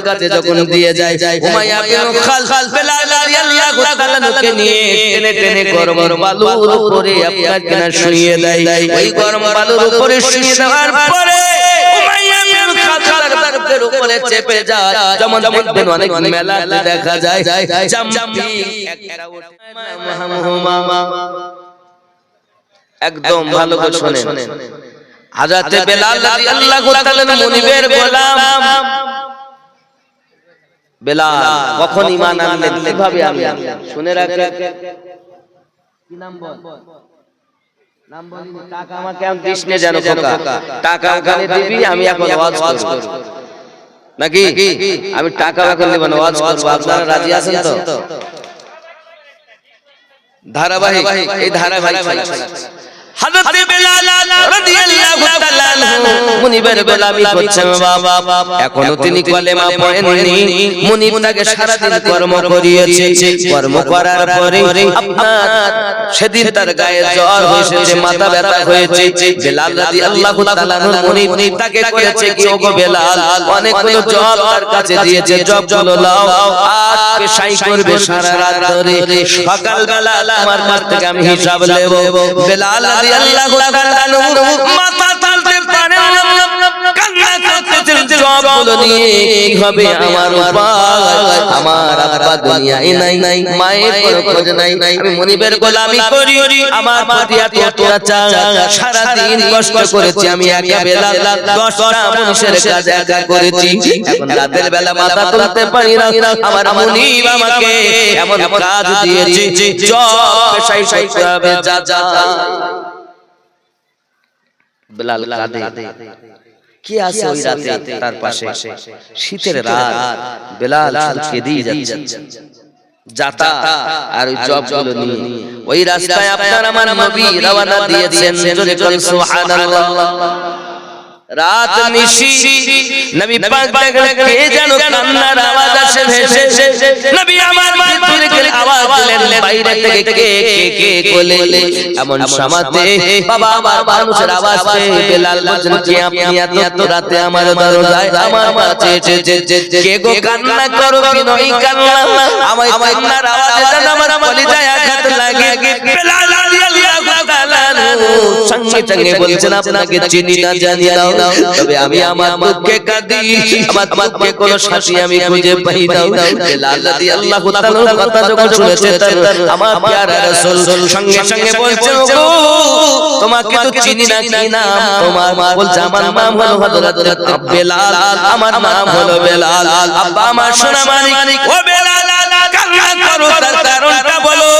কাছে যখন দিয়ে যায় উমাইয়া বিন খালদ বেলাল রাদিয়াল্লাহু তাআলাকে নিয়ে টেনে টেনে গরম বালুর উপরে আপনার কিনা শুইয়ে দেয় ওই গরম বালুর উপরে শুইয়ে দেওয়ার পরে উমাইয়া বিন খালদ তার উপরে চেপে যায় যেমন দেখবেন অনেক মেলাতে দেখা যায় জাম্পি একটা একদম ভালো করে শুনেন হযরতে বেলাল রাদিয়াল্লাহু তাআলা মুনিবের গোলাম বেলাল কখন ঈমান আনলেন কিভাবে আনলেন শুনে রাখেন কি নাম বল নাম বলি টাকা আমাকে আম দিস নে জানো খোকা টাকা ওখানে দিবি আমি এখন ওয়াজ করব নাকি আমি টাকা ওখানে দেব না ওয়াজ করব আপনারা রাজি আছেন তো ধারাবাহিক এই ধারাবাহিক হযরত বেলাল রাদিয়াল্লাহু তাআলা মুনিবের গোলামি করছেন বাবা এখনো তিনি কলেমা পড়েননি মুনিব তাকে সারা দিন কর্ম করিয়েছে কর্ম করার পরে আপনার সেদিন তার গায়ে জ্বর হয়েছে মাথা ব্যথা হয়েছে বেলাল রাদিয়াল্লাহু তাআলা মুনিব তাকে করেছে কি ওগো বেলাল অনেকগুলো জব তার কাছে দিয়েছে জবগুলো নাও আজ পেশাই করবে সারা রাত ধরে সকাল বেলা আমার কাছ থেকে আমি হিসাব নেব বেলাল রাদিয়াল্লাহু তাআলা মাথা তুলতে পারে না কান্না করতেছেন জবগুলো নিয়ে কি হবে আমার উপায় আমার আব্বা দুনিয়ায় নাই মায়ের কোনো খোঁজ নাই আমি মুনিবের গোলামি করি আমার প্রতি এত অত্যাচার সারা দিন কষ্ট করেছি আমি একা বেলাল 10টা মানুষের কাজ একা করেছি এখন রাতের বেলা মাথা তুলতে পারি না আমার মুনিব আমাকে এমন কাজ দিয়েছে জব পেশাই করবে যা বেলাল কাঁদে কি আছে ওই রাতে তার পাশে শীতের রাত বেলাল কেঁদেই যাচ্ছে যাতা আর ওই জবগুলো নিয়ে ওই রাস্তায় আপনার আমার নবী রওনা দিয়েছেন জোরে বলেন সুবহানাল্লাহ রাত নিশি নবী পাক দেখলেন কে যেন কান্নার আওয়াজ আসে ভেসে নবী আমার মায়ের আওয়াজ দিলেন বাইরে থেকে কে বলে এমন সমাতে বাবা আমার মানুষের আওয়াজ পেয়ে বেলাল বলছেন কি আপনি এত রাতে আমার দরজায় আমার মাঝে কে গো কান্না করো কি নই কান্না আমার কান্নার আওয়াজে যেন আমার কলিজায় আঘাত লাগে বেলাল রাদিয়াল্লাহু তাআলা সঙ্গে সঙ্গে বলছেন আপনাকে চিনি না জানি না তবে আমি আমার দুঃখে কাঁদি আমার দুঃখে কোনো সাথী আমি খুঁজে পাই না বেলাল রাদিয়াল্লাহু তাআলার কথা যখন শুনেছে আমার প্যারা রাসূল সঙ্গে সঙ্গে বলছে ওগো তোমাকে তো চিনি না কি নাম তোমার বলছে আমার নাম হলো হযরত বেলাল আমার নাম হলো বেলাল আব্বা আমার সোনা মানিক ও বেলাল কান্না করো তার কারণটা বলো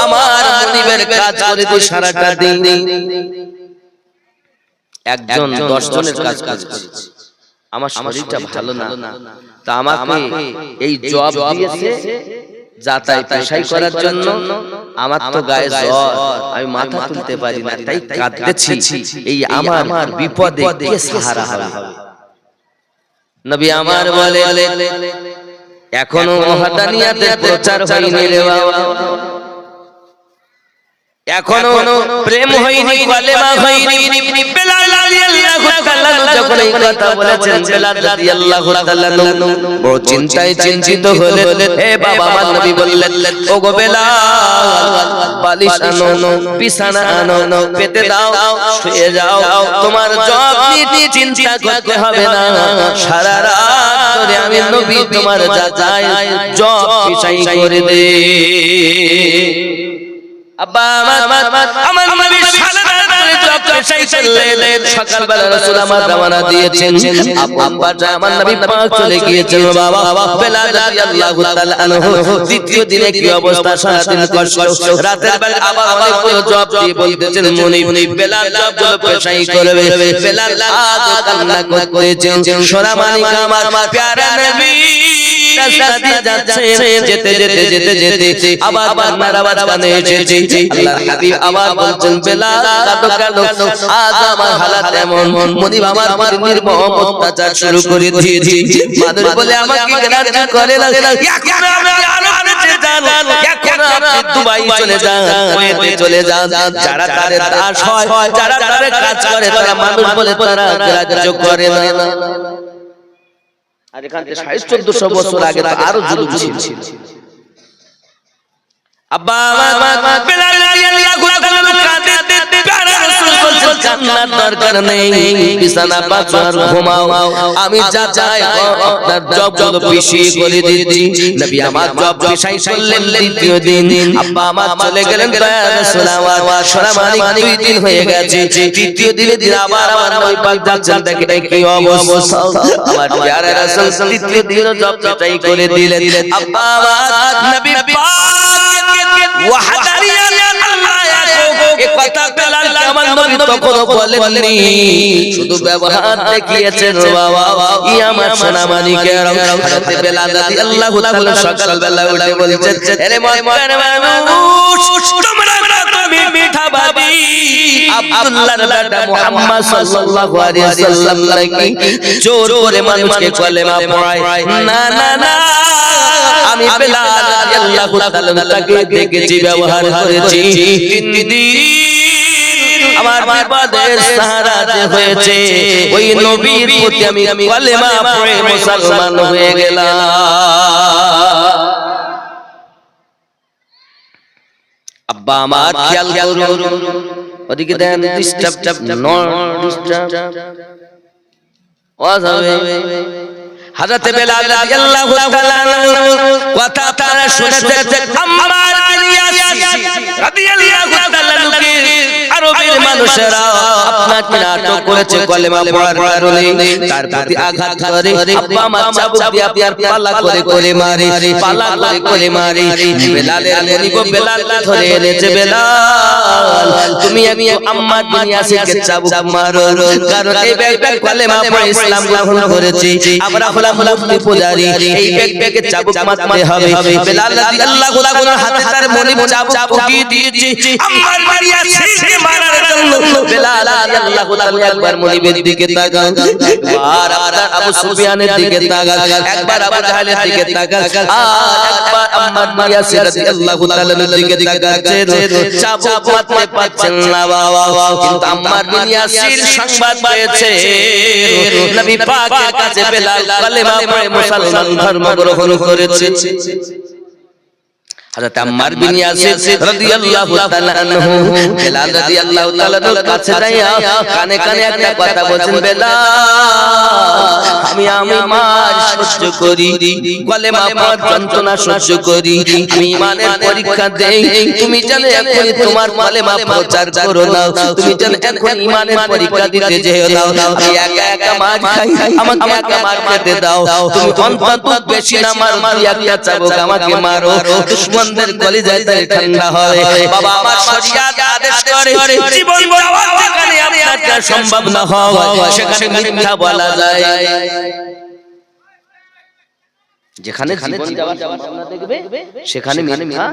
আমার মুনিবের কাজ করে তুই সারাটা দিন একজন 10 জনের কাজ করেছে আমার শরীরটা ভালো না তা আমাকে এই জব দিয়েছে যাতাই পেশাই করার জন্য আমার তো গায়ে জ্বর আমি মাথা তুলতে পারি না তাই কাঁদতেছি এই আমার বিপদে কে সাহারা হবে নবী আমার বলে এখনো মহাদানিয়াতে প্রচার হয়নি রে বাবা এখনো প্রেম হয়নি কলেমা হয়নি বেলাল রাদিয়াল্লাহু তাআলা যখন এই কথা বলেছেন বেলাল রাদিয়াল্লাহু তাআলা বড় চিন্তিত হলেন হে বাবা আমার নবী বললেন ওগো বেলাল বালিশ আনো বিছানা আনো পেতে দাও শুয়ে যাও তোমার জব নিয়ে চিন্তা করতে হবে না সারা রাত ধরে আমি নবী তোমার যা চাই জব পিছাই করে দে আব্বা আমার নবী সালাত করে জব পেশাই চললেন সকালবেলা রাসূল আমার রওনা দিয়েছেন আব্বা যা আমার নবী পাক চলে গিয়েছেন বাবা বেলাল রাদিয়াল্লাহু তাআলা আনহু দ্বিতীয় দিনে কি অবস্থা সারা দিন কষ্ট রাতের বেলা আবার অনেকগুলো জব দিয়ে বলতেছেন মুনিব বেলাল জবগুলো পেশাই করবে বেলাল আজ কান্না করতেছেন সোনা মানিক আমার প্যারা নবী যেতে আবার কান্নার আওয়াজ কানে এসেছে আল্লাহর হাবিব আবার বলছেন বেলাল কাঁদো কেন আজ আমার হালাত এমন মুনিব আমার নির্মম অত্যাচার শুরু করে দিয়েছে মানুষ বলে আমাকে গ্রাহ্য করে না এখন আমি আরো বেঁচে যান এখন আপনি দুবাই চলে যান যারা তাদের দাস হয় যারা তাদের কাজ করে তারা মানুষ বলে তারা গ্রাহ্য করে না আর এখান থেকে 1450 বছর আগে তো আরো জুলুম ছিল। আব্বা আমার বেলাল রাদিয়াল্লাহু তাআলা কাঁদে প্যারা রাসূল বলছেন কান্নার দরকার নেই, বিছানা পাতো আর ঘুমাও, আমি যা চাই আপনার জবগুলো পিছিয়ে করে দিচ্ছি। নবী আমার জব পিছাই করলেন দ্বিতীয় দিন। আব্বা আমার চলে গেলেন প্যারা রাসূল আমার সরামানি 2 দিন হয়ে গেছে। তৃতীয় দিনে দিন আবার আমার নবী পাক যাচ্ছেন, দেখেন কি অবস্থা। আমার প্যারা রাসূল তৃতীয় দিনও জব পিছাই করে দিলেন। আব্বা আমার নবী পাক ওয়াহদারিয়া আল্লাহ এ কথা বেলাল আমার নবী তখনও বলেননি, শুধু ব্যবহার দেখিয়েছেন। বাবা ই আমার সোনামানিকেরা, হযরত বেলাল রাদিয়াল্লাহু তাআলা সকালবেলা উঠে বলছেন, আরে ময়দানে মানুষ তোমরা তুমি মিঠা ভাবি আব্দুল্লাহর বেটা মুহাম্মদ সাল্লাল্লাহু আলাইহি ওয়াসাল্লাম নাকি জোর করে মানুষকে কলেমা পড়ায়? না না না, আমি বেলাল রাদিয়াল্লাহু তাআলা তাকে দেখেছি, ব্যবহার করেছি। 3 দিন আমার বিপদের সাহারা যে হয়েছে ওই নবীর প্রতি আমি কলেমা পড়ে মুসলমান হয়ে গেলাম। আব্বা আমার খেয়াল করুন, ওদিকে দেন ডিস্টার্ব নট ডিস্টার্ব ওয়াজাবে। হযরত বেলাল রাদিয়াল্লাহু তাআলা কথা তারা শুনেছেন। আম্মার বিন ইয়াসির রাদিয়াল্লাহু তাআলা আরবের মানুষেরা আপনাকে নাটক করেছে কলেমা পড়ার কারণে, তার প্রতি আঘাত করে আব্বা আমার চাবুক দিয়ে আপনার পালা করে করে মারে, পালা করে করে মারে। বেলালের মনিব বেলালকে ধরে এনেছে, বেলাল তুমি আমি আম্মার বিন ইয়াসিরকে চাবুক মারো, কারণ এই ব্যক্তি কলেমা পড়ে ইসলাম গ্রহণ করেছে, আমরা হলাম মুফতি পূজারী, এই ব্যক্তিকে চাবুক মারতে হবে। বেলাল রাদিয়াল্লাহু তাআলা হাতে তার মনিব চাবুক ঢুকিয়ে দিয়েছে আম্মার বিন ইয়াসিরকে মারার জন্য। বেলাল রাদিয়াল্লাহু তাআলা একবার মনিবের দিকে তাকান, আর আপনার আবু সুফিয়ানের দিকে তাকান, একবার আবু জাহেলের দিকে তাকান, আর একবার আম্মার বিন ইয়াসির রাদিয়াল্লাহু তাআলার দিকে তাকাচ্ছেন। চাবুক মারতে পারছেন না বাবা, কিন্তু আম্মার বিন ইয়াসির সংবাদ পেয়েছে নবী পাকের কাছে বেলাল কলেমা পড়ে মুসলমান ধর্ম গ্রহণ করেছে। হযরত আম্মার বিন ইয়াসির রাদিয়াল্লাহু তাআলা আনহু বেলাল রাদিয়াল্লাহু তাআলার কাছে যাইয়া কানে কানে একটা কথা বলেন, বেলাল আমি মার সহ্য করি, কলেমা পড়ার যন্ত্রণা সহ্য করি, আমি ঈমানের পরীক্ষা দেই, তুমি জানো এখন তোমার কলেমা প্রচার করো না, তুমি জানো এখন ঈমানের পরীক্ষা দিতে যেও না, আমি একা একা মার খাই, আমাকে একা মার খেতে দাও, তুমি অন্তত বেশি না মার একটা চাবুক আমাকে মারো, দুশমনদের কলিজায় ঠান্ডা হয়। বাবা আমার শরীয়ত আদেশ করে জীবন দেওয়া যেখানে আপনার কাছে সম্ভব না হয় সেখানে মিথ্যা বলা যায়, যেখানে জীবন দেওয়ার সম্ভাবনা দেখবে সেখানে মিথ্যা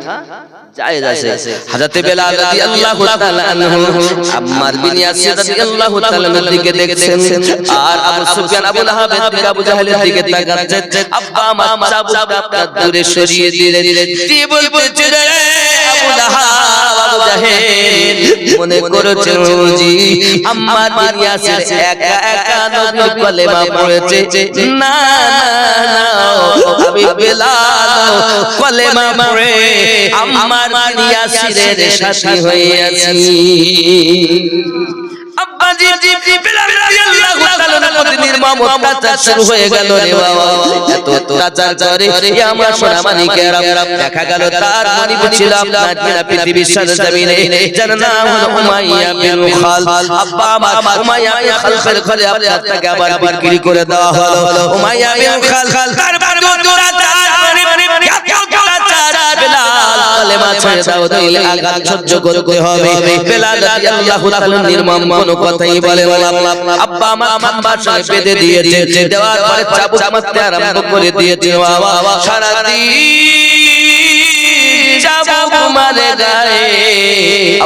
জায়েজ আছে। হযরত বেলাল রাদিয়াল্লাহু তাআলা আনহু আম্মার বিন ইয়াসির রাদিয়াল্লাহু তাআলা দিকে দেখছেন, আর আবু সুফিয়ান আবু লাহাবের দিকে আবু জাহেলের দিকে তাকাচ্ছেন। আব্বা আমার চাবুকটা আপনার দূরে সরিয়ে দিলেন, দিয়ে বলছে আবু লাহাব আবু জাহেল মনে করেছেন জি আম্মার বিন ইয়াসির একা একা নবীর কলেমা পড়েছে, না না আমি বেলাল কলেমা পড়ে আম্মার বিন ইয়াসিরের সাথী হয়ে আছি। আব্বাজি বেলাল রাদিয়াল্লাহু তাআলার প্রতি নির্মম অত্যাচার শুরু হয়ে গেল রে বাবা, এত অত্যাচার করে আমার সোনামানিকেরা দেখা গেল তার মনিব ছিল আপনার পৃথিবীর সরজমিনে, যার নাম হলো উমাইয়া বিন খালদ। আব্বা আমার উমাইয়া বিন খালদের ঘরে আপনার তাকে আবার বিক্রি করে দেওয়া হলো। উমাইয়া বিন খালদ তার বারো দুরাচার বেলাল কলেমা ছেড়ে দাও, নইলে আঘাত সহ্য করতে হবে। বেলাল রাদিয়াল্লাহু তাআলা নির্মম কোনো কথাই বলে না। আব্বা আমার খাম্বার সঙ্গে বেঁধে দিয়েছে, দেওয়ার পরে চাবুক মারতে আরম্ভ করে দিয়েছে। বাবা সারাদিন চাবুক মারে গায়ে।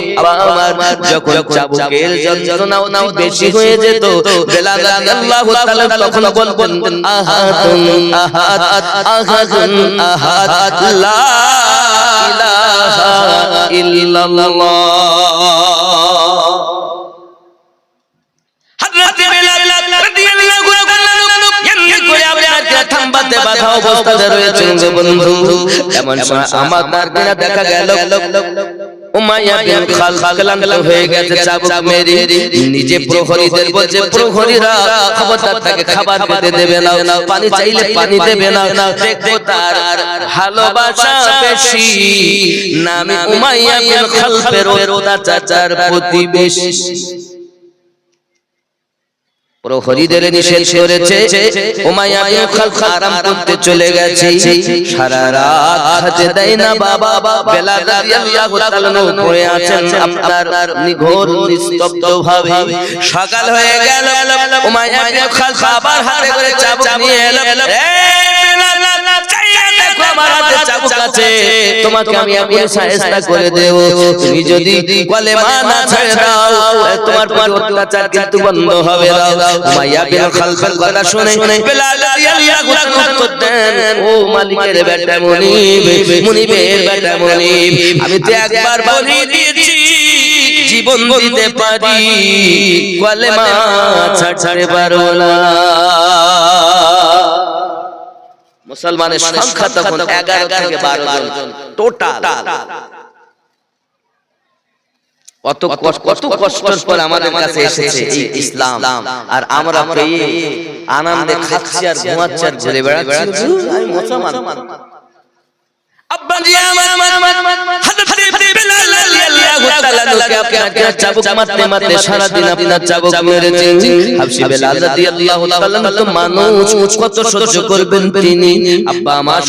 আব্বা আমার যখন চাবুকের যন্ত্রণা বেশি হয়ে যেত, বেলাল রাদিয়াল্লাহু তাআলা তখন বলতেন আহাদুন আহাদ আহাদুন আহাদ লা ইলাহা ইল্লাল্লাহ। হযরত বেলাল রাদিয়াল্লাহু তাআলা এমনি করে আপনার বাঁধতে বাঁধা অবস্থাতে রয়েছেন গো বন্ধু। এমন সময় আমার তারবিনা দেখা গেল উমাইয়া বিন খালদ ক্লান্ত হয়ে গেছে চাবুক মেরে, নিজে প্রহরীদের বলছে, প্রহরীরা খবরদার তাকে খাবার খেতে দেবে না, পানি চাইলে পানি দেবে না, দেখবো তার ভালোবাসা বেশি না আমি উমাইয়া বিন খালদের অত্যাচার প্রতিবেশী। প্রহরীদের নিষেধ করেছে, উমাইয়া বিন খালদ আরাম করতে চলে গেছে। সারা রাত খেতে দেয় না বাবা। বেলাল রাদিয়াল্লাহু তাআলা পড়ে আছেন আপনার নিঘোর নিস্তব্ধ ভাবে। সকাল হয়ে গেল, উমাইয়া বিন খালদ খাবার হাতে করে চাবুক নিয়ে এলো। আমার হাতে চাবুক আছে, তোমাকে আমি এখন শায়েস্তা করে দেব। তুমি যদি কলেমা না ছেড়ে দাও তোমার অত্যাচার কিন্তু বন্ধ হবে না। উমাইয়া বিন খালদের কথা শুনে বেলাল রাদিয়াল্লাহু তাআলা করতেন, ও মালিকের বেটা মুনিব, মুনিবের বেটা মুনিব, আমি তো একবার বলে দিয়েছি জীবন দিতে পারি, কলেমা ছাড়তে পারো না। মুসলমানের সংখ্যা তখন 11 থেকে 12 জন টোটাল। কত কষ্টের পর আমাদের কাছে এসেছে এই ইসলাম, আর আমরা পেয়ে আনন্দে খাচ্ছি আর ঘুমাচ্ছি আর ঘুরে বেড়াচ্ছি। আমি মুসলমান। আব্বা জি আমার হযরত বেলাল রাদিয়াল্লাহু তাআলা আপনাকে চাবুক মারতে মারতে সারা দিন আপনার চাবুক মেরেছেন। হাবশী বেলাল রাদিয়াল্লাহু তাআলা তো মানুষ, কত সহ্য করবেন তিনি। আব্বা আমার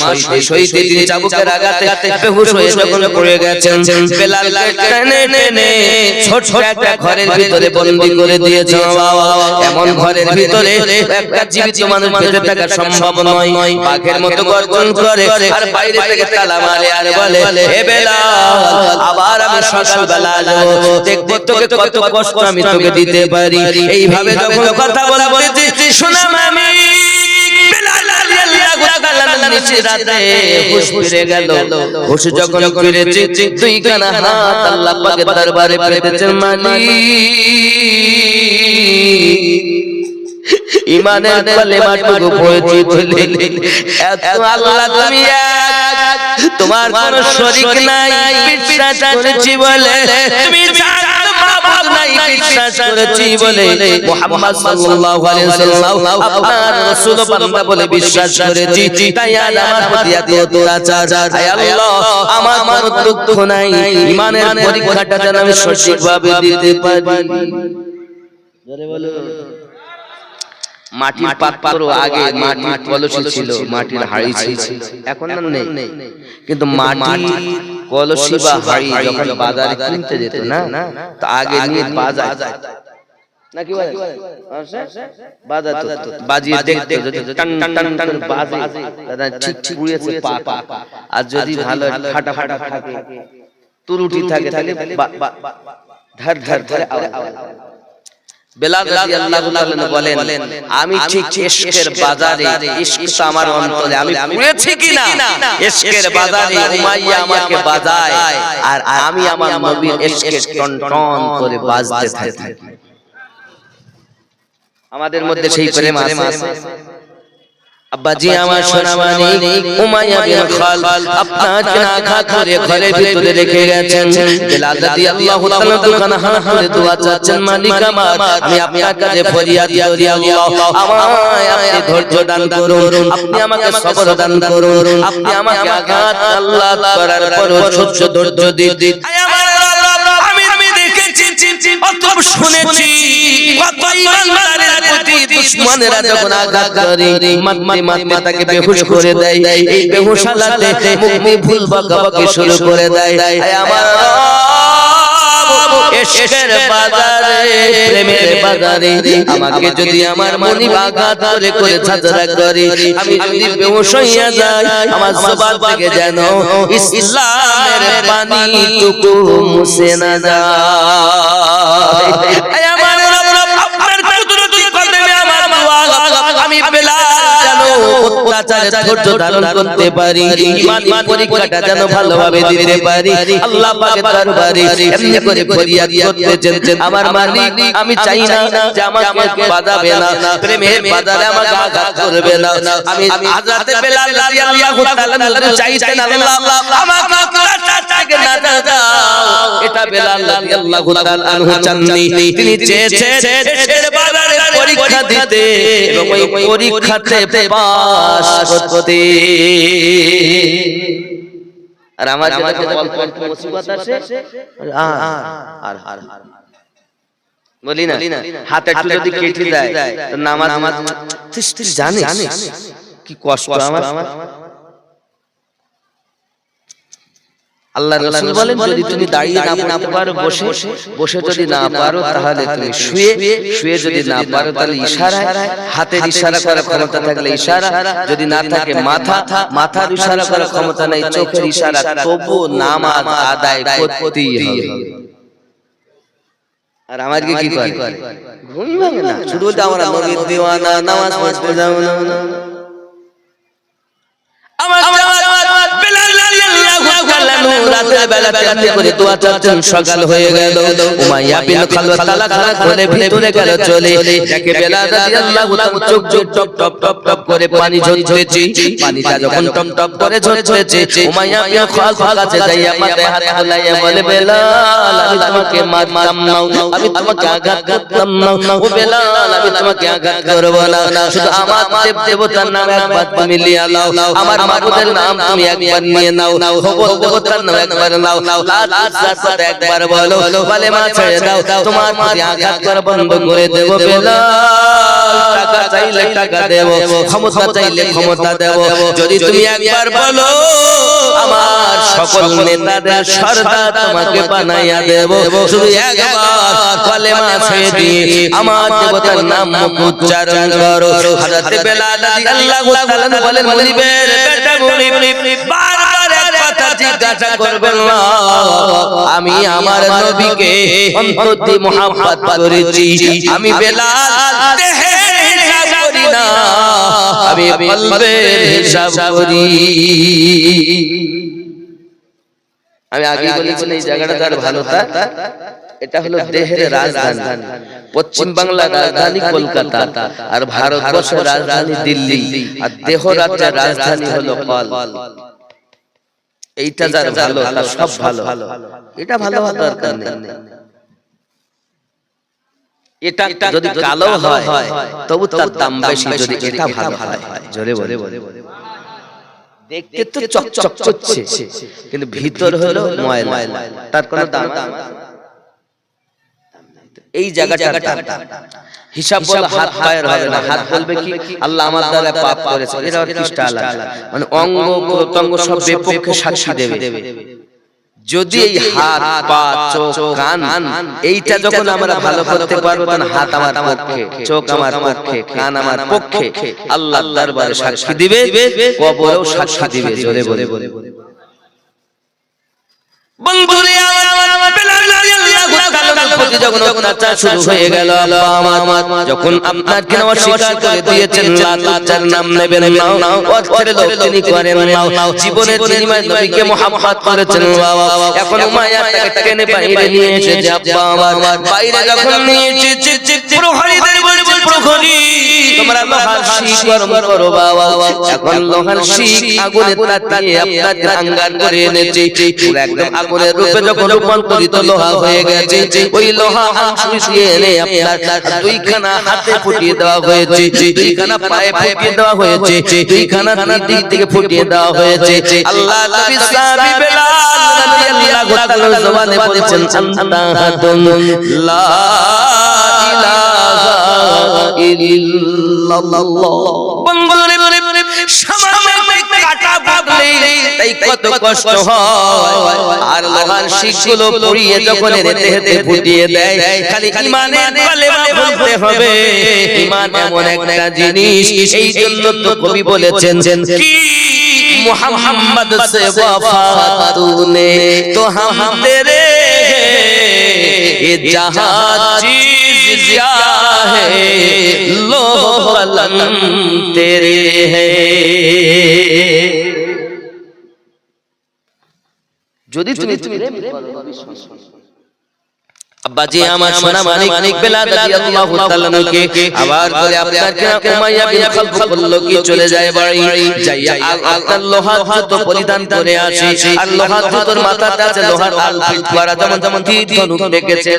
সহিতে তিনি চাবুকের আঘাতে বেহুশ হয়ে যখন পড়ে গেছেন, বেলালকে টেনে টেনে ছোট একটা ঘরের ভিতরে বন্দী করে দিয়েছে। এমন ঘরের ভিতরে একটা জীবিত মানুষ বেঁচে থাকা সম্ভব নয়। বাঘের মতো গর্জন করে আর বাইরে থেকে তালা মারে আর বলে, হে বেলাল, আবার আমি সকালবেলা আসবো, দেখবো তোকে কত কষ্ট আমি তোকে দিতে পারি। এইভাবে যখন কথা বলা বলেছি, শোনাম আমি বেলাল রাদিয়াল্লাহু তাআলা নিচে রাতে হুঁশ ফিরে গেল। হুঁশ যখন ফিরেছে, দুই কানা হাত আল্লাহ পাকের দরবারে পেতেছেন, মালিক ইমানের কলেমাটুকু পড়েছি বলে এত আল্লাহ তুমি এক, তোমার কোনো শরীক নাই, বিশ্বাস করেছি বলে তুমি মাবুদ নাই, বিশ্বাস করেছি বলে মুহাম্মদ সাল্লাল্লাহু আলাইহি ওয়াসাল্লাম আপনার রাসূল বান্দা বলে বিশ্বাস করেছি। তাই আজ আমার প্রতি এত অত্যাচার। হে আল্লাহ, আমার কোনো দুঃখ নাই, ইমানের পরীক্ষাটা যেন আমি সঠিকভাবে দিতে পারি। জোরে বলো। মাটির পাত্র, আগে মাটির কলসি ছিল, মাটির হাঁড়ি ছিল, এখন আর নেই। কিন্তু মাটির কলসি বা হাঁড়ি যখন বাজারে কিনতে যেত না, তো আগে নিয়ে বাজায় নাকি বাজাতো, বাজিয়ে দেখতে টান টান টান বাজে, দাদা ঠিক ঠিক পুড়েছে পা, আর যদি ভালো ফাটা ফাটা থাকে, তুরুটি থাকে, তাহলে ধার ধার ধার আওয়াজ। বেলাল রাদিয়াল্লাহু তাআলা বলেন, আমি ঠিক ইশকের বাজারে, ইশক তো আমার অন্তরে, আমি পুড়েছি কিনা ইশকের বাজারে উমাইয়া আমাকে বাজায়, আর আমি আমার নবীর ইশকে টন টন করে বাজতে থাকি। আমাদের মধ্যে সেই প্রেম আছে। আব্বাজি আমার সোনামানি উমাইয়া বিন খালদ আপনাকে আঘাত করে ঘরের ভিতরে রেখে গেছেন। বেলাল রাদিয়াল্লাহু তাআলা দোকানে হাত করে দোয়া চাচ্ছেন, মালিক আমার, আমি আপনার কাছে ফরিয়াদ করি, আল্লাহ আমায় আপনি ধৈর্য দান করুন, আপনি আমাকে সবর দান করুন, আপনি আমাকে আঘাত আল্লাহ করার পর সহ্য ধৈর্য দিন। আমি দেখেছি, অত শুনেছি, কত ইমানদারের প্রতি দুশমনেরা যখন আঘাত করে মারতে তাকে বেহুশ করে দেয়, এই বেহুশালাতে মুখ ভুল বকাবকি শুরু করে দেয়। আমার ইশকের বাজারে, প্রেমের বাজারে আমাকে যদি আমার মনি আঘাত করে ঝাঁঝরা করে, আমি যদি বেহুশ হইয়া যাই, আমার জবান থেকে যেন ইসলামের পানিটুকু মুছে না যায়। আমার আপনার কুদরতি কদমে আমার দোয়া, আমি বেলাল যেন অত্যাচারে ধৈর্য ধারণ করতে পারি, ঈমানি পরীক্ষাটা যেন ভালোভাবে দিতে পারি। আল্লাহ পাকের দরবারে এমনি করে ফরিয়াদ করতেছেন, আমার মালিক আমি চাই না যে আমাকে বাঁধাবে না, প্রেমের বাজারে আমাকে আঘাত করবে না। আমি হযরত বেলাল রাদিয়াল্লাহু তাআলা চাইতেন আল্লাহ আমাকে অত্যাচার থেকে নাজাত দাও। এটা বেলাল রাদিয়াল্লাহু তাআলা আনহু চাননি, তিনি চেয়েছেন দেশের বাজারে পরীক্ষা দিতে এবং ওই পরীক্ষাতে পাস করতে। আর আমার যেটা অল্প অল্প মুসিবত আসে আর বলি না, হাতে একটু যদি কেটে যায় তো নামাজ জানে কি কষ্ট আমার। আল্লাহ রাসূল বলেন যদি তুমি দাঁড়িয়ে না পারো বসে যদি না পারো তাহলে তুমি শুয়ে যদি না পারো তাহলে ইশারা, হাতের ইশারা করার ক্ষমতা থাকলে ইশারা, যদি না থাকে মাথার ইশারা করার ক্ষমতা নাই, চোখের ইশারা, তবু নামাজ আদায় করতেই হবে। আর আমাকে কি করে ঘুম ভাঙে না, শুধু বলতে আমরা নবীর দিওয়ানা, নামাজ পড়তে যাব না। আমার বেলাল রাদিয়াল্লাহু তাআলা রাতের বেলা তেমনি করে দোয়া চাচ্ছেন, সকাল হয়ে গেল। উমাইয়া বিন খালদ তালা খানা করে ভিতরে গেল চলে, দেখে বেলাল রাদিয়াল্লাহু তাআলা চোখ টপ টপ টপ টপ করে পানি ঝরছে। পানিটা যখন টপ টপ করে ঝরছে, উমাইয়া বিন খালদ কাছে যাইয়া মাথায় হাত বুলাইয়া বলে, বেলাল আমি তোমাকে মারতাম না, আমি তোমাকে আঘাত করতাম না, ও বেলাল আমি তোমাকে আঘাত করব না, শুধু আমার দেবতার নাম একবার তুমি লিয়া নাও, আমার মাবুদের নাম তুমি একবার নিয়ে নাও, দেবতার নাম একবার নাও, লাত একবার বলো, কালেমা ছেড়ে দাও, তোমার প্রতি আঘাত করা বন্ধ করে দেব। বেলাল টাকা চাইলে টাকা দেব, ক্ষমতা চাইলে ক্ষমতা দেব, যদি তুমি একবার বলো আমার সকল নেতাদের সরদার তোমাকে বানাইয়া দেব, শুধু একবার কালেমা ছেড়ে দিয়ে আমার দেবতার নাম উচ্চারণ করো। হযরত বেলাল রাদিয়াল্লাহু তাআলা বলেন, মুনিবের বেটা মুনিব বারবার এক কথা জিজ্ঞাসা করবেন না, আমি আমার নবীকে অন্তর দিয়ে মুহাব্বত করেছি, আমি বেলাল দেহের হিসাব করি না, আমি কলবের হিসাব করি। আমি আগে বলেছি এই জায়গাটা তার ভালো তা, এটা হলো দেহের রাজধানী, পশ্চিম বাংলার রাজধানী কলকাতা, আর ভারতবর্ষের রাজধানী দিল্লি, আর দেহ রাজ্যের রাজধানী হলো কল। এইটা যার ভালো তার সব ভালো, এটা ভালো হওয়ার দরকার নেই। এটা যদি কালো হয় তবু তার দাম বেশি, যদি এটা ভালো হয় জোরে বলে দেখতে তো চকচক করছে কিন্তু ভিতর হলো ময়লা, তার কোনো দাম। এই জায়গাটা হিসাব বলে হাত পায়ের হবে না, হাত বলবে কি আল্লাহ আমার দ্বারা পাপ করেছে, এটা খ্রিস্টান আলাদা, মানে অঙ্গ প্রত্যঙ্গ সব বিপক্ষে সাক্ষী দেবে। যদি এই হাত পা চোখ কান এইটা যখন আমরা ভালো করতে পারবো, তখন হাত আমার পক্ষে, চোখ আমার পক্ষে, কান আমার পক্ষে, আল্লাহর দরবারে সাক্ষী দিবে, কবরেও সাক্ষী দিবে। জোরে বলে বন্ধুরে আমার বেলাল রাদিয়াল্লাহু তাআলার প্রতি যখন অত্যাচার শুরু হয়ে গেল, আমার যখন আপনাকে অস্বীকার করে দিয়েছেন, লাচার নাম নেবেন না, অর্থের লোভ তিনি করেন না, জীবনের বিনিময়ে নবীকে মুহাব্বত করেছেন। এখন উমাইয়া তাকে টেনে বাইরে নিয়ে এসেছে, আব্বা আমার বাইরে যখন নিয়ে এসেছে, প্রহরীদের বলছে, প্রহরী তোমরা লোহার শিক গরম করো বাবা। এখন লোহার শিক আগুনে তাতিয়ে আপনাকে আঙ্গার করে এনেছে, পুরো একদম আগুনের রূপে যখন রূপান্তরিত লোহা হয়ে গেছে, ওই লোহা শুষিয়ে এনে আপনার দুইখানা হাতে ফুটিয়ে দেওয়া হয়েছে, দুইখানা পায়ে ফুটিয়ে দেওয়া হয়েছে, দুইখানা দিক থেকে ফুটিয়ে দেওয়া হয়েছে। আল্লাহ নবী সাহাবী বেলাল রাদিয়াল্লাহু তাআলা জবানে বলেছেন, আনতাহুম লা ইলাহা ইল্লাল্লাহ। বন্ধুরে সামনে কাটা বাবলে তাই কত কষ্ট হয়, আর লোহার শিকগুলো পুড়িয়ে যখন দেহেতে ফুটিয়ে দেয়, খালি ঈমানের কালেমা বলতে হবে। ঈমান এমন একটা জিনিস, এই জন্য তো কবি বলেছেন কি मोहम्मद से वफा तूने तो हम तेरे ये जहां चीज क्या है लोह कलम तेरे है যদি তুমি আব্বাজি আমার সোনা মানিক বেলাল রাদিয়াল্লাহু তাআলা কে আবার বলে আপনার কি উমাইয়া বিন খালফ বলল কি চলে যায় বাড়ি যাইয়া আপনার লোহার জুতো পরিধান করে আসে আর লোহার জুতোর মাথাতে আছে লোহার আল ফিট করা যেমন তীর ধনুক রেখেছে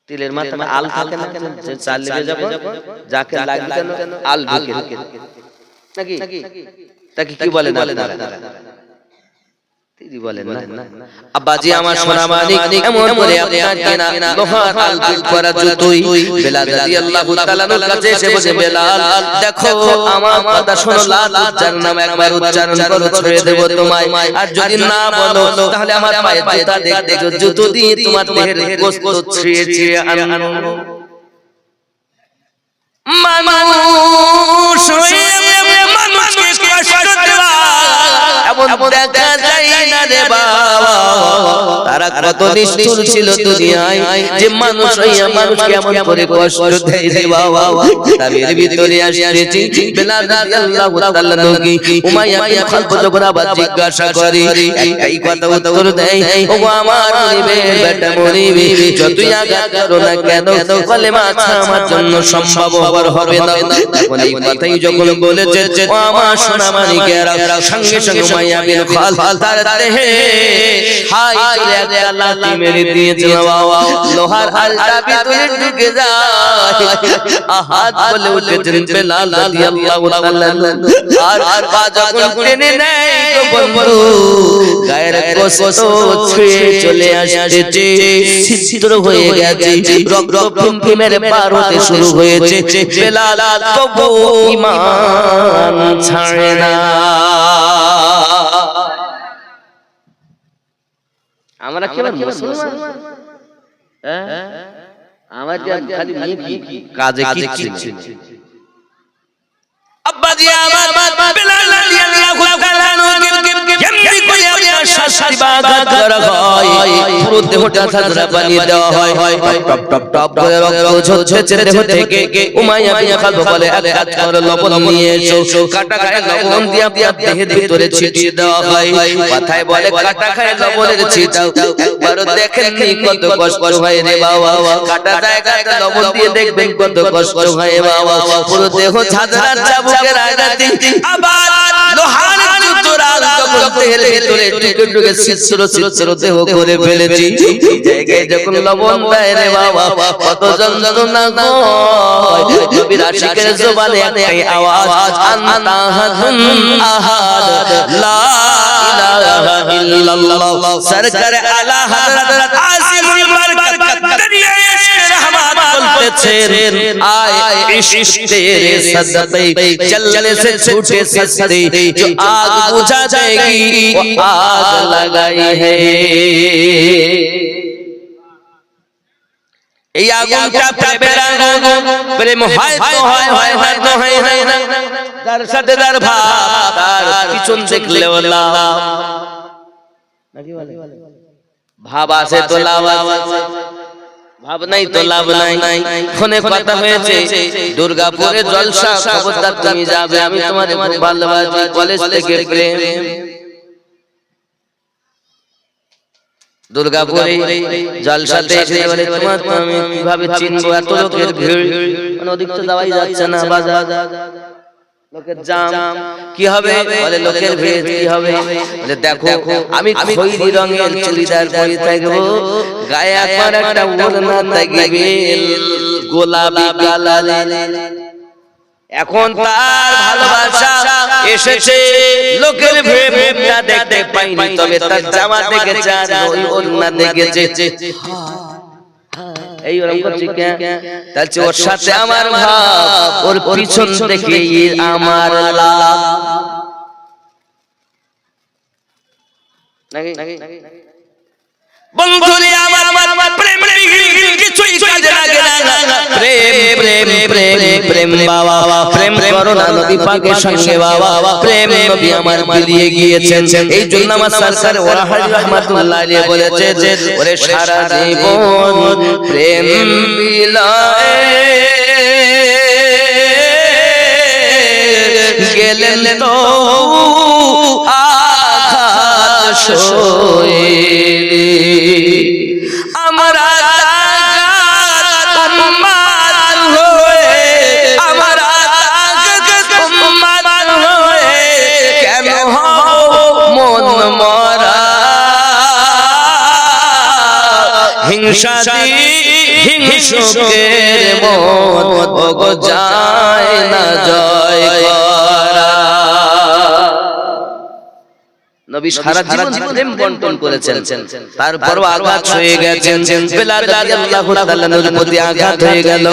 তিলের মাথায় আল থাকে না যে চাল লেগে যাবে যাকে লাগবে কেন আল ঢুকে নাকি তাকে কি বলে না তিনি বলেন না আব্বাজি আমার সোনা মানিক এমন করে আপনার কেনা লোহার আল ফিট করা জুতোই বেলাল রাদিয়াল্লাহু তাআলার কাছে এসে বলে বেলাল দেখো আমার কথা শোনো লা যার নাম একবার উচ্চারণ করো ছেড়ে দেব তোমায় আর যদি না বলো তাহলে আমার পায়ে জুতা দেখতে জুতো দিয়ে তোমার দেহের গোশত ছিঁড়ে আনো মানুষ মানুষকে কষ্ট দেওয়া এমন দেখা যায় না রে বাবা তারা কত নিষ্ঠুর ছিল দুনিয়ায় যে মানুষ হইয়া মানুষকে এমন করে কষ্ট দেয় রে বাবা তার ভিতরে আসিয়াছি বেলাল রাদিয়াল্লাহু তাআলা নবী উমাইয়া বিন খালফ যখন আবার জিজ্ঞাসা করে এই কথা উত্তর দেয় ও আমার মুনিবের বেটা মুনিব যতই আঘাত করো না কেন কলেমা ছাড়া আমার জন্য সম্ভব হবে না তখন এই কথাই যখন বলেছে ও আমার সোনা মানিকেরা সঙ্গে সঙ্গে উমাইয়া বিন খালফ তার দেহে হাই করে একটা লাঠি মেরে দিয়েছে বাবা লোহার আলটা ভিতরে ঢুকে যায় আহাত বলে উঠেছেন বেলাল রাদিয়াল্লাহু তাআলা আর পা যখন টেনে নেয় তো বন্ধু গায়ের গোশত ছুঁয়ে চলে আসছে ছিদ্র হয়ে গেছে রক্ত ফিনফি মেরে পার হতে শুরু হয়েছে বেলাল তবু ঈমান ছাড়ে না আমরা কেবল মুসলমান আমাদের খালি কাজে কিচ্ছু নেই আব্বাজি আমার বেলাল রাদিয়াল্লাহু তাআলা এমনি করে আপনার শাস্তি বাগা করা হয় পুরো দেহটা সাজরা বানিয়ে দেওয়া হয় টপ টপ টপ করে রক্ত ঝরছে দেহ থেকে উমাইয়া বিন খালফ বলে এক কাজ করো লবণ নিয়ে এসো কাটা খায় লবণ দিয়ে আপনার দেহের ভিতরে ছিটিয়ে দেওয়া হয় কথায় বলে কাটা খায় লবণের ছিটাও একবার দেখেননি কত কষ্ট হয় রে বাবা কাটা জায়গাতে লবণ দিয়ে দেখবেন কত কষ্ট হয় বাবা পুরো দেহ সাজরা চাবুকের আঘাতে আবার লোহার জুতোরা দেহের ভিতরে টুকে টুকে ছিদ্র দেহ করে ফেলেছি এই জায়গায় যখন লবণ দেয় রে বাবা কত যন্ত্রণা হয় নবীর আশিকের জবানে একটাই আওয়াজ আন্তা আহাদুন আহাদ লা ইলাহা ইল্লাল্লাহ সরকার আলা হযরত আসিমুল বরকত দুনিয়া ইশক রহমত বলতেছেন आए इश्क तेरे सदक़े चलने से छूटे सस्ते जो आग बुझा जाएगी वो आग लगाई है এই আগুনটা প্রেমের আগুন প্রেম হয় তো হয় তো হয় না যার সাথে যার ভাব তার পিছন দেখলে লাভ নাকি বলে ভাব আছে তো লাভ আছে ভাব নাই তো লাভ নাই ফোনে কথা হয়েছে দুর্গাপুরে জলসা খবরদার তুমি যাবে আমি তোমারে ভালোবাসি কলেজ থেকে প্রেম দুর্গাপুরে জলসাতে এসে বলে তোমার আমি কিভাবে চিনবো এত লোকের ভিড় মানে ওদিক তো যাওয়াই যাচ্ছে না বাজার লোকের জাম কি হবে বলে লোকের ভিড় কি হবে বলে দেখো আমি খয়েরি রঙের চুড়িদার পরে থাকবো গায়ে একবার একটা ওড়না থাকবে গোলাপি কালার এখন তার ভালোবাসা এসেছে লোকের ভিড়টা দেখতে পাইনি তবে তার জামা দেখেছে আর ওই ওড়না দেখেছে এই ওরকম করছে কেন তাহলে ওর সাথে আমার ভাব ওর পিছন থেকে আমার লাভ নাকি বন্ধুরে আমার প্রেম কিছুই কাজে লাগে না প্রেম প্রেম প্রেম প্রেম বাবা প্রেম করো না নবী পাকের সঙ্গে বাবা প্রেম নবী আমার বিলিয়ে গিয়েছেন এই জন্য আমার সরকার ওয়াহাই রাহমাতুল্লাহ আলাইহি বলেছে যে ওরে সারা জীবন প্রেম বিলায় গেলেন তো আকাশ হয়ে আমরা উম্মত হয়ে আমরা উম্মত হয়ে কেন মন মরা হিংসা হিংসুকের মন ওগো যায় না জয় করা নবী সারা জীবন প্রেম বন্টন করেছেন তারপরও আঘাত হয়ে গেছেন বেলাল রাদিয়াল্লাহু তাআলা নূর প্রতি আঘাত হয়ে গেল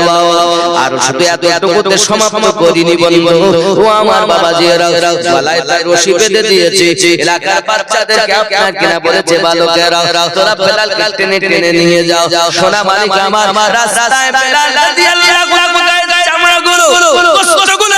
আর শুধু এতটুকুতে সমাপ্ত করিনি বন্ধু ও আমার বাবাজিরা গলায় তাই রশি বেঁধে দিয়েছে এলাকার বাচ্চাদেরকে আপনার কিনা বলেছে বালকেরা তোরা বেলালকে টেনে টেনে নিয়ে যাও সোনা মালিক আমার রাস্তায় বেলাল রাদিয়াল্লাহু তাআলা চামড়াগুলো কষ্টগুলো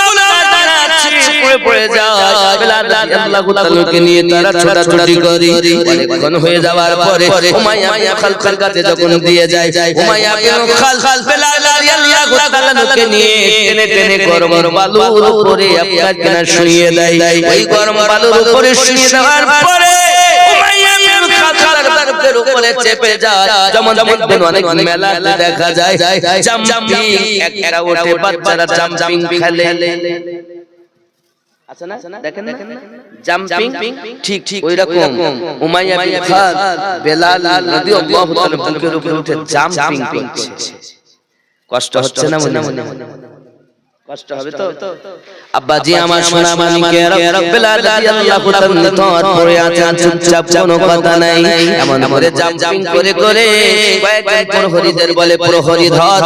পড়ে যায় বেলাল রাদিয়াল্লাহু তাআলাকে নিয়ে তারা ছোটাছুটি করে অনেকক্ষণ হয়ে যাওয়ার পরে উমাইয়া খালখাল কাছে যখন দিয়ে যায় উমাইয়া খাল বেলাল রাদিয়াল্লাহু তাআলাকে নিয়ে টেনে টেনে গরম বালুর উপরে আপনার কিনা শুইয়ে দেয় ওই গরম বালুর উপরে শুইয়ে দেওয়ার পরে উমাইয়া খালখালের উপরে চেপে যায় যেমন অনেক মেলাতে দেখা যায় জাম্পিং একটা ওঠে বাচ্চারা জাম্পিং খেলে আছে না দেখেন না জাম্পিং ঠিক ঠিক ওইরকম উমাইয়া বিন খালদ বেলাল রাদিয়াল্লাহু তাআলা বুকের উপরে উঠে জাম্পিং করছে কষ্ট হচ্ছে না মনে মনে কষ্ট হবে তো আব্বাজি আমার সোনা মানিকেরা বেলাল রাদিয়াল্লাহু তাআলা তোর পড়ে আছেন চুপচাপ কোনো কথা নাই এমন করে জাম্পিং করে করে কয়েকজন প্রহরীদের বলে প্রহরী ধর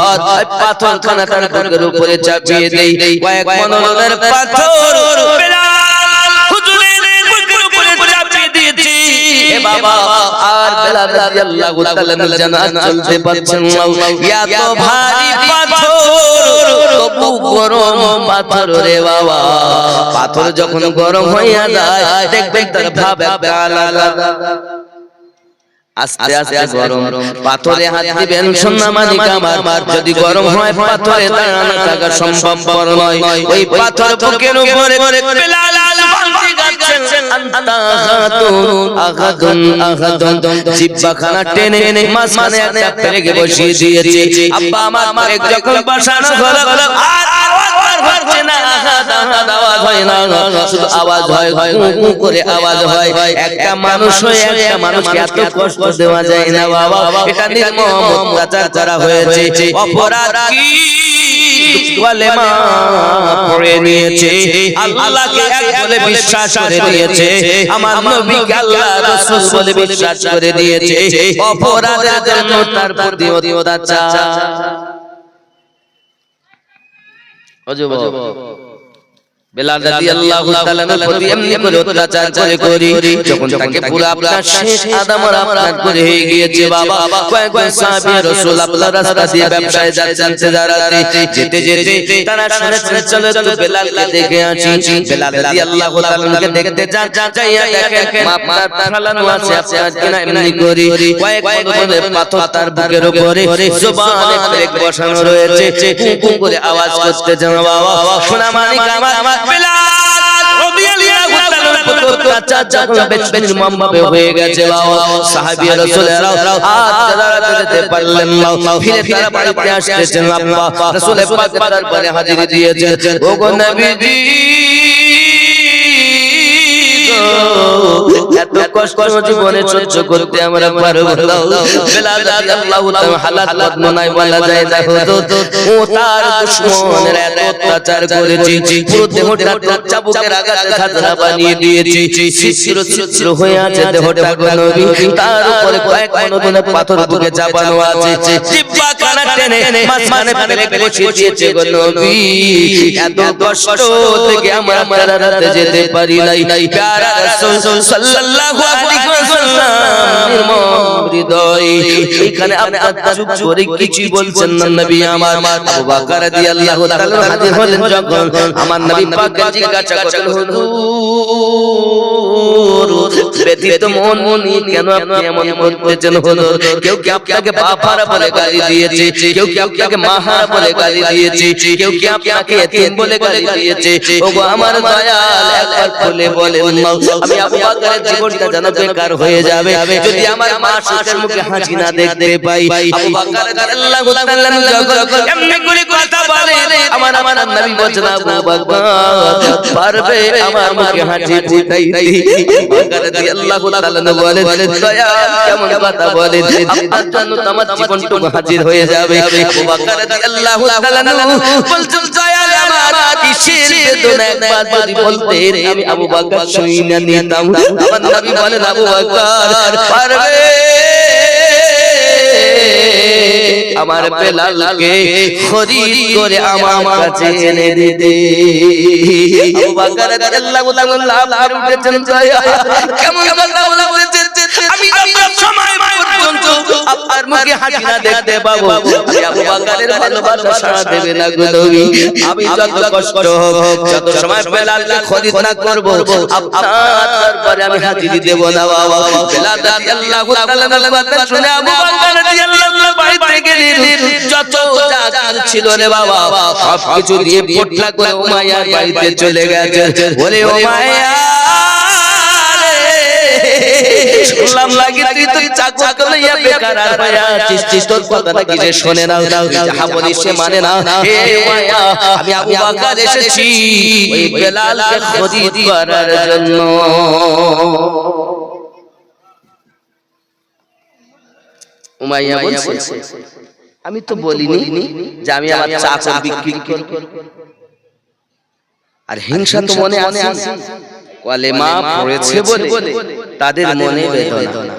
পাথর খানা তার বুকের উপরে চাপিয়ে দেই কয়েক মনোলনের পাথর বেলাল হুজুরের বুকের উপরে চাপিয়ে দিয়েছি এ বাবা আর বেলাল রাদিয়াল্লাহু তাআলা জান্নাত চলতে পারছেন না এত ভারী পাথর তবু গরম পাথর রে বাবা পাথর যখন গরম হইয়া যায় দেখবেন তার ভাব একটা আলাদা আস্তে আস্তে গরম পাথরে হাত দিবেন সোনা মানিক আমার যদি গরম হয় পাথরে দাঁড়ানো থাকা সম্ভবপর নয় ওই পাথর বুকের উপরে বেলাল বালতি গাচ্ছেন আগাদুন জিহ্বা খানা টেনে মাঝখানে একটা পেরেকে বসিয়ে দিয়েছে আব্বা আমার পেরেক যখন বসানো হলো আর হচ্ছে না আওয়াজ হয় না শুধু আওয়াজ হয় কু করে আওয়াজ হয় একটা মানুষ হয়ে একটা মানুষকে এত কষ্ট দেওয়া যায় না বাবা এটা নির্মম অত্যাচার করা হয়েছে অপরাধ কি কলেমা পড়ে নিয়েছে আল্লাহকে এক বলে বিশ্বাস করে নিয়েছে আমার নবীকে আল্লাহ রাসূল বলে বিশ্বাস করে দিয়েছে অপরাধের জন্য তার প্রতি অত্যাচার অজব বেলাল রাদিয়াল্লাহু তাআলার প্রতি এমনি করে অত্যাচার করে যখন তাকে পুরো আপনার শেষ আদম আর আপনার করে হয়ে গিয়েছে বাবা কয়েকজন সাহাবী রাসূল আল্লাহর রাস্তা দিয়ে ব্যবসায় যাচ্ছেন যেতে যেতে তারা শুনেছেন চলো তো বেলালকে দেখে আসি বেলাল রাদিয়াল্লাহু তাআলাকে দেখতে যাইয়া দেখেন আপনার ফালানো আছে আপনার কিনা এমনি করে কয়েক পাথর তার বুকের উপরে জবানে পেরেক বসানো রয়েছে কুকু করে আওয়াজ করতে যেন বাবা সোনা মানিক আমার বেলাল রাদিয়াল্লাহু তাআলার অত্যাচার যখন বেশি ভাবে হয়ে গেছে বাবা সাহাবী রাসূলেরা হাত দাঁড়াতে যেতে পারলেন না ফিরে তারা বাড়িতে আসতেছেন আব্বা রাসূল পাক দরবারে হাজির দিয়েছেন ওগো নবীজি এত কষ্ট জীবনে সহ্য করতে আমরা পারবো না বেলাল রাদিয়াল্লাহু তাআলা হালাত বদনাই বলা যায় না হতো ও তার দুশমনের এত অত্যাচার করেছে পুরো দেহটা চাবুকের আঘাতে খাজনা বানিয়ে দিয়েছে ছিদ্র হয়ে আছে দেহটা নবী তার উপরে কয়েক মনোদনে পাথর বুকে চাপানো আছে জিহ্বা কানা টেনে মাঝখানে পেরেক বসিয়ে দিয়েছে গো নবী এত কষ্ট থেকে আমরা রাতে যেতে পারি নাই প্যার রাসূল সাল্লাল্লাহু আলাইহি ওয়াসাল্লাম হৃদয় এখানে আপনারা চুপ করে কিছু বলছেন না নবী আমার আবু বকর রাদিয়াল্লাহু তাআলা হাজির হলেন যখন আমার নবী পাক জিজ্ঞাসা করলেন ব্যথিত মন নিয়ে কেন আপনি এমন করতেছেন হুজুর কেউ কি আপনাকে বাপারা বলে গালি দিয়েছে কেউ কি আপনাকে মাহারা বলে গালি দিয়েছে কেউ কি আপনাকে এতিম বলে গালি দিয়েছে ওগো আমার দয়াল একবার বলে বলেন আমি আবু বকরের জীবনটা যেন বেকার হয়ে যাবে যদি আমার মা সুখের মুখে হাসি না দেখতে পাই আবু বকর রাদিয়াল্লাহু তাআলা যখন এমনি করে কথা বলে আমার নবী বলেন আবু বকর পারবে আমার মুখে হাসি ফুটাইতে বকর রাদিয়াল্লাহু তাআলা বলেন দয়াল কেমন কথা বলেন আপনার জন্য তো আমার জীবনটুকু হাজির হয়ে যাবে আবু বকর রাদিয়াল্লাহু তাআলা বলছেন দয়াল আমার কিসের বেদনা একবার যদি বলতেন আমি আবু বকর শুনে নিতাম আমার নবী বলেন আবু বকর পারবে আমার বেলালকে খরিদ করে আমার কাছে এনে দিতে আবু বকর রাদিয়াল্লাহু তাআলা লাফ উঠেছেন কেমন কথা বলেছেন আমি যত সময় পর্যন্ত আপনার মুখে হাসি না দেখতে পাবো আবু বকরের ভালোবাসা সাড়া দেবে না গো নবী আমি যত কষ্ট হোক যত সময় বেলালকে খরিদ না করব আপনার দরবারে আমি হাজিরি দেব না বাবা বেলাল রাদিয়াল্লাহু তাআলা কথা শুনে আবু বকর রাদিয়াল্লাহু তাআলা বাড়ি থেকে যত যা ছিল রে বাবা সবকিছু দিয়ে পোটলা করে উমাইয়ার বাড়িতে চলে গেছে বলে উমাইয়া শুনলাম লাগে তুই চাকর লইয়া বেকার হয়ে আছিস তোর কথাটা কি যে শুনে না যাহা বলিস সে মানে না হে উমাইয়া আমি আবু বকর এসেছি ওই বেলালকে খরিদ করার জন্য উমাইয়া বলছে আমি তো বলিনি যে আমি আমার চাকর বিক্রি করব আর হিংসা তো মনে আছে কলেমা পড়েছে বলে তাদের মনে বেদনা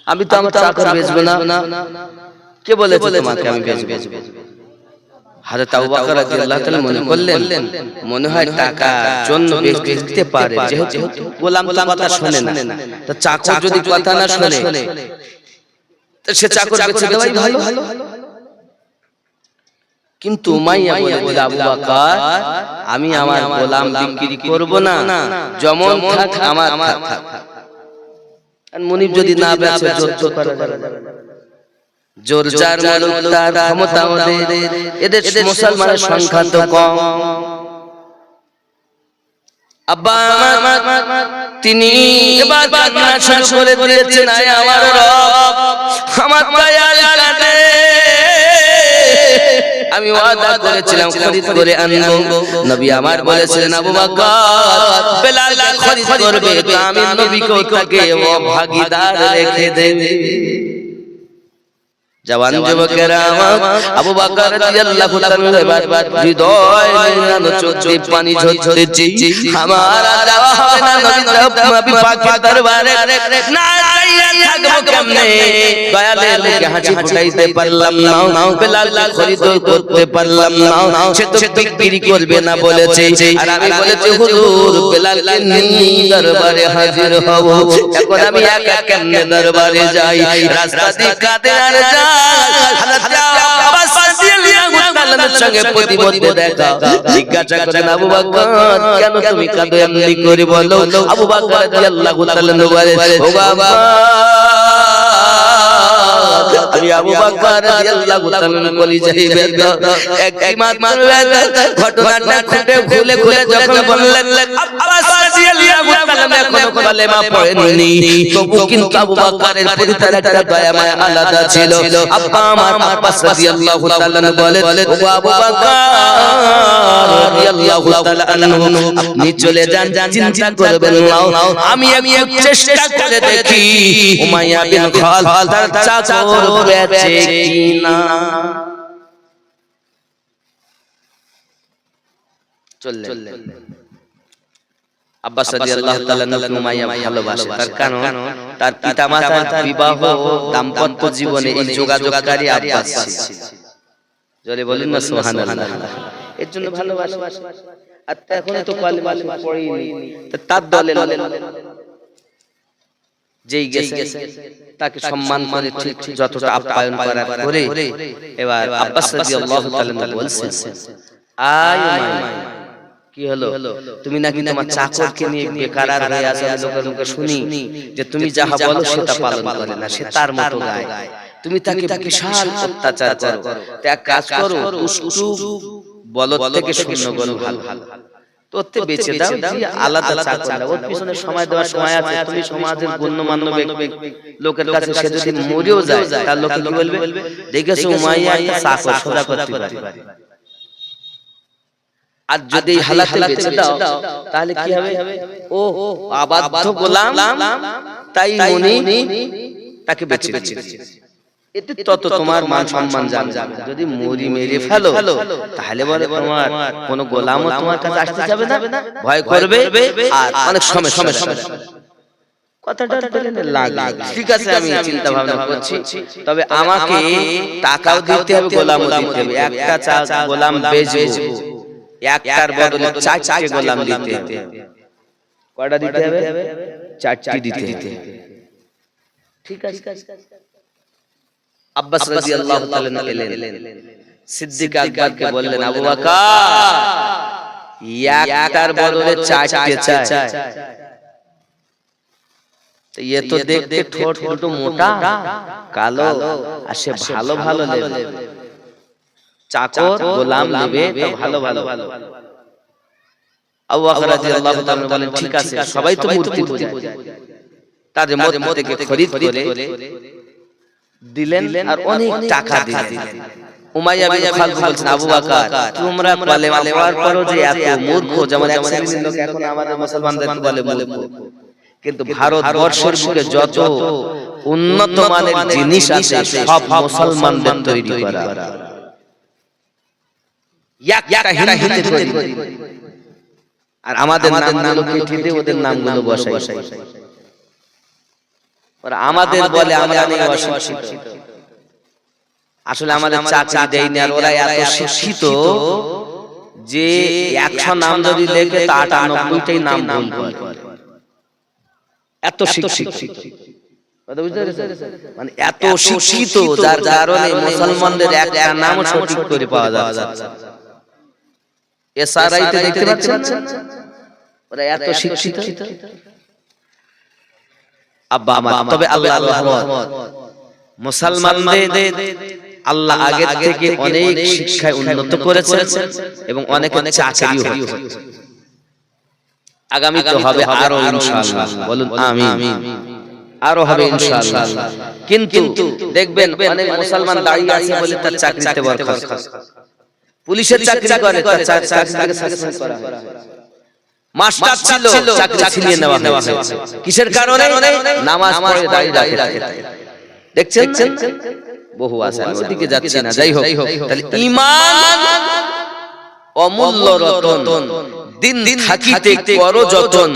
আমি তো আমার চাকর বেচবো না কে বলেছে তোমাকে আমি বেচবো হযরত আবু বকর রাদিয়াল্লাহু তাআলা মনে করলেন মনে হয় টাকার জন্য বেচতে পারে যেহেতু গোলাম তো কথা শুনে না তো চাকর যদি কথা না শুনে তো সে চাকর বেচে দেওয়াই ভালো কিন্তু উমাইয়া বলে আবু বকর আমি আমার গোলাম বিক্রি করব না যেমন থাক আমার থাক আর মুনিব যদি না বেচে জোর করা যাবে জোর যার মুলক তার ক্ষমতা ওদের এদের মুসলমানের সংখ্যা তো কম আব্বা তিনি এবার কান্না শুরু করে দিয়েছেন আয় আমার রব আমার দয়াল কাটে আমি ওয়াদা করেছিলাম খরিদ করে আনবো নবী আমার বলেছিলেন আবু বকর বেলাল খরিদ করবে তো আমি নবীকে তাকে ও ভাগীদার রেখে দেবে জওয়ান যুবকেরা আমার আবু বকর রাদিয়াল্লাহু তাআলা হৃদয় নিরানো চোখে পানি ঝরছে আমার যাওয়া হবে না নবী পাকের দরবারে না যাইয়া থাকবো কেমনে দয়ালের মুখে হাসি ফুটাইতে পারলাম না বেলাল খরিদ করতে পারলাম না সে তো বিক্রি করবে না বলেছে আর আমি বলেছি হুজুর বেলালকে নিয়ে দরবারে হাজির হব এখন আমি একা কেমনে দরবারে যাই রাস্তা দিয়ে কাঁদে আর হযরত আব্বাস রাদিয়াল্লাহু তাআলার সঙ্গে প্রতিমধ্যে দেখা জিজ্ঞাসা করেন আবু বকর কেন তুমি কাঁদো এমনি করে বলো আবু বকর রাদিয়াল্লাহু তাআলা বলে ও বাবা আমি আবু বকর রাদিয়াল্লাহু তাআলা বলি যাইবে একই মাত্র ঘটনাটা খুলে যখন বললেন আব্বাস রাদিয়াল্লাহু তাআলা এখনো কলেমা পড়েননি তবু কিন্তু আবু বকরের প্রতি তার একটা দয়া মায়া আলাদা ছিল আব্বা আমার আব্বাস রাদিয়াল্লাহু তাআলা বলে ও আবু বকর রাদিয়াল্লাহু তাআলা আনহু আপনি চলে যান চিন্তা করবেন না আমি চেষ্টা করে দেখি উমাইয়া বিন খালদ তার চাকর বেচে কিনা চললেন আব্বাস রাদিয়াল্লাহু তাআলা উমাইয়া ভালোবাসে তার কারণ তার পিতামাতার বিবাহ দাম্পত্য জীবনে এই যোগাযোগকারী আব্বাস ছিল জোরে বলেন না সুবহানাল্লাহ এর জন্য ভালোবাসে। আর এখন তো কালেমা পড়েনি, তার দলে যেই গেছে তাকে সম্মান করে ঠিক যতটা আপ্যায়ন করার পরে এবার আব্বাস রাদিয়াল্লাহু তাআলা বলছেন, আয় উমাইয়া, কি হলো, তুমি নাকি তোমার চাকরকে নিয়ে বেকারার হয়ে আছো, লোকের মুখে শুনি যে তুমি যাহা বলো সেটা পালন করে না, সে তার মতো গায়, তুমি তাকে বিশাল অত্যাচার করো, তো এক কাজ করো, দুষ্টু বলদ থেকে শূন্য গরু ভালো, তোতে বেঁচে দাও, যে আলাদা চাকর দাও, ওর পিছনে সময় দেওয়ার সময় আছে, তুমি সমাজের গণ্যমান্য ব্যক্তি লোকের কাছে সে যদি মরেও যায় তার লোকে কি বলবে, দেখেছো উমাইয়া একটা চাকর সোজা করতে পারে, আর যদি হালাতে বেঁচে দাও তাহলে কি হবে, ও আবাধ্য গোলাম, তাই উনি তাকে বেঁচে দিয়েছে, এতে তত তোমার মান সম্মান যাবে, যদি মরি মেরে ফেলো তাহলে বলে তোমার কোনো গোলামও তোমার কাছে আসতে যাবে না, ভয় করবে, আর অনেক সময় কথাটা লাগে, ঠিক আছে আমি চিন্তা ভাবনা করছি, তবে আমাকে টাকাও দিতে হবে, গোলামও দিতে হবে, একটা গোলাম বেচবো, একটার বদলে চারটে গোলাম দিতে হবে, কয়টা দিতে হবে, চারটি দিতে হবে, ঠিক আছে। আব্বাস রাদিয়াল্লাহু তাআলা এলেন, সিদ্দিক আকবরকে বললেন, আবু বকর একটার বদলে চারটে চাই, তো ये तो देखते ঠোঁট দুটো মোটা কালো, আর সে ভালো ভালো নেবে, চাকর গোলাম নেবে তো ভালো ভালো। আবু বকর রাদিয়াল্লাহু তাআলা বলেন, ঠিক আছে, সবাই তো মূর্তি পূজা, তাদের মধ্যে থেকে খরিদ করে দিলেন আর অনেক টাকা দিলেন। উমাইয়া বিন খালদ বলছেন, আবু বকর তোমরা কালেমা পড়ার পরও যে এত মূর্খ, যেমন এক শ্রেণীর লোক এখন আমাদের মুসলমানদেরকে বলে মূর্খ, কিন্তু ভারতবর্ষের বুকে যত উন্নত মানের জিনিস আছে সব মুসলমানদের তৈরি করা, একটা হিন্দিতে তৈরি, আর আমাদের নামগুলো কেটে ওদের নামগুলো বসাই, আমাদের বলে আমরা নেই অশিক্ষিত, আসলে আমাদের চাকরি দেয় না, আর ওরা এত শিক্ষিত যে 100 নাম যদি লেখে তা 98টাই নাম ভুল করে, এত শিক্ষিত, মানে এত শিক্ষিত যার কারণে মুসলমানদের একটা নামও সঠিক করে পাওয়া যাচ্ছে, এসআরআই তে দেখতে পাচ্ছেন ওরা এত শিক্ষিত। আব্বা আমার, তবে আল্লাহর রহমত, মুসলমানদের আল্লাহ আগে থেকে অনেক শিক্ষায় উন্নত করেছেন এবং অনেকের চাকরিও হচ্ছে, আগামী তো হবে আরো ইনশাআল্লাহ, বলুন আমিন, আরো হবে ইনশাআল্লাহ। কিন্তু দেখবেন অনেক মুসলমান দাঁড়িয়ে আছে বলে তার চাকরিতে বরখাস্ত, পুলিশের চাকরি করে তার চাকরি থেকে সাসপেন্ড করা হয়, মাস্টার ছিল চাকরি ছিনিয়ে নেওয়া হয়েছে, কিসের কারণে, নামাজ পড়ে দাঁড়িয়ে রাখে, দেখছেন বহু আছে, ওদিকে যাচ্ছি না, যাই হোক, তাহলে ঈমান অমূল্য রতন, দিন থাকিতে করো যতন।